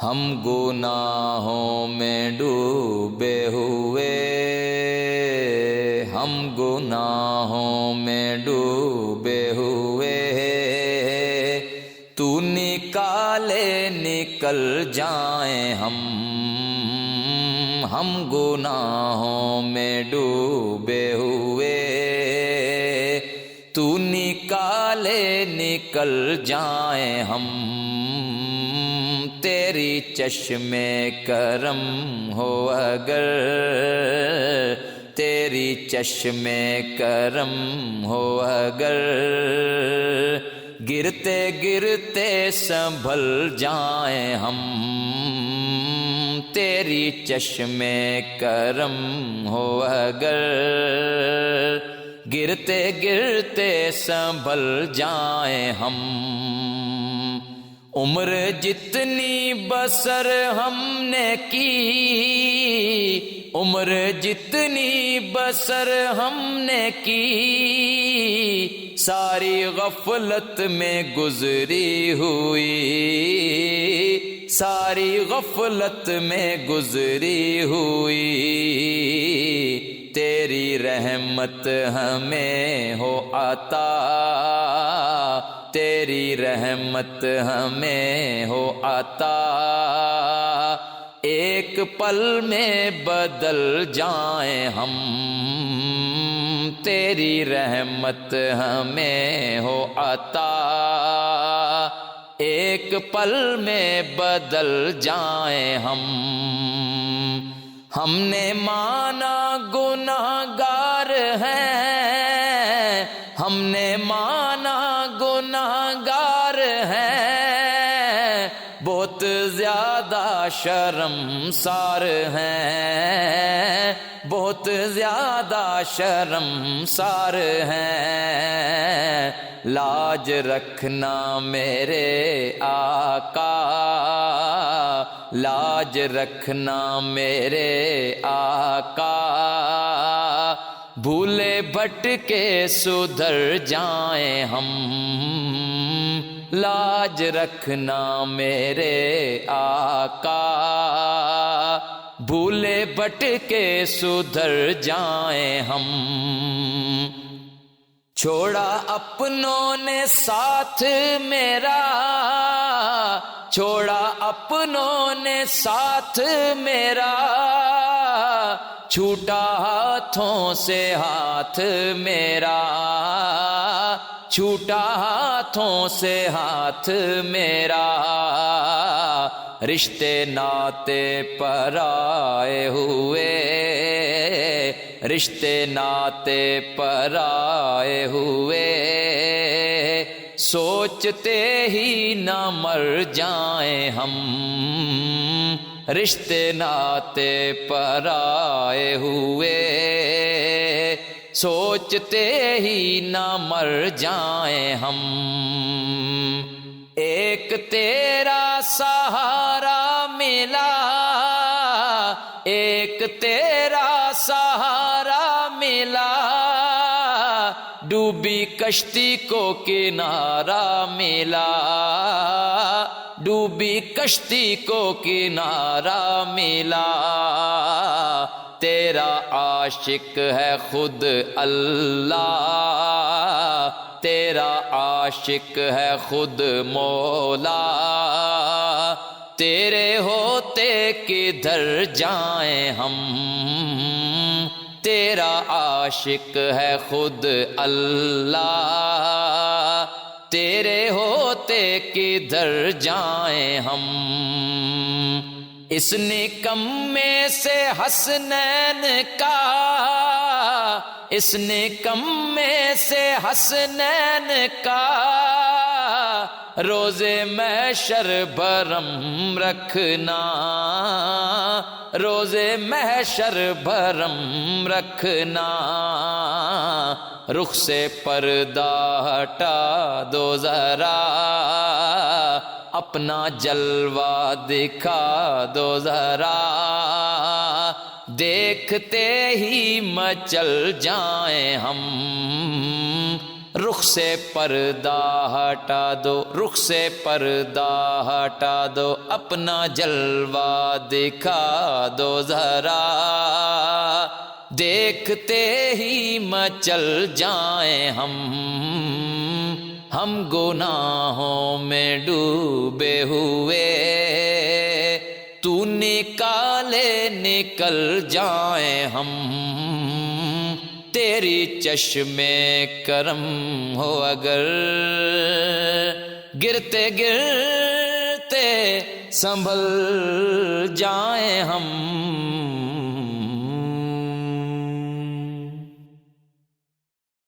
ہم گناہوں میں ڈوبے ہوئے، ہم گناہوں میں ڈوبے ہوئے، تو نکالے نکل جائیں ہم گناہوں میں ڈوبے ہوئے، تو نکالے نکل جائیں ہم، تیری چشم کرم ہو اگر، تیری چشم کرم ہو اگر، گرتے گرتے سنبھل جائیں ہم، تیری چشم کرم ہو اگر، گرتے گرتے سنبھل جائیں ہم، عمر جتنی بسر ہم نے کی، عمر جتنی بسر ہم نے کی، ساری غفلت میں گزری ہوئی، ساری غفلت میں گزری ہوئی، تیری رحمت ہمیں ہو عطا، تیری رحمت ہمیں ہو عطا، ایک پل میں بدل جائیں ہم، تیری رحمت ہمیں ہو عطا، ایک پل میں بدل جائیں ہم نے مانا گناہگار ہیں، ہم نے مانا گناہگار ہیں، بہت زیادہ شرمسار ہیں، بہت زیادہ شرمسار ہیں، لاج رکھنا میرے آقا، لاج رکھنا میرے آقا، بھولے بھٹکے سدھر جائیں ہم، لاج رکھنا میرے آقا، بھولے بھٹکے سدھر جائیں ہم، چھوڑا اپنوں نے ساتھ میرا، چھوڑا اپنوں نے ساتھ میرا، چھوٹا ہاتھوں سے ہاتھ میرا، چھوٹا ہاتھوں سے ہاتھ میرا، رشتے ناتے پرائے ہوئے، رشتے ناتے پرائے ہوئے، سوچتے ہی نہ مر جائیں ہم، رشتے ناتے پرائے ہوئے، سوچتے ہی نہ مر جائیں ہم، ایک تیرا سہارا ملا، ایک تیرا سہارا ملا، ڈوبی کشتی کو کنارہ ملا، ڈوبی کشتی کو کنارہ ملا، تیرا عاشق ہے خود اللہ، تیرا عاشق ہے خود مولا، تیرے ہوتے کدھر جائیں ہم، تیرا عاشق ہے خود اللہ، تیرے ہوتے کدھر جائیں ہم، اس نکمے سے حسنین کا، اس نکمے سے حسنین کا، روز محشر بھرم رکھنا، روز محشر بھرم رکھنا، رخ سے پردہ ہٹا دو ذرا، اپنا جلوہ دکھا دو ذرا، دیکھتے ہی مچل جائیں ہم، رخ سے پردہ ہٹا دو، رخ سے پردہ ہٹا دو، اپنا جلوہ دکھا دو ذرا، دیکھتے ہی مچل جائیں ہم گناہوں میں ڈوبے ہوئے، تو نکالے نکل جائیں ہم، تیری چشم کرم ہو اگر، گرتے گرتے سنبھل جائیں ہم۔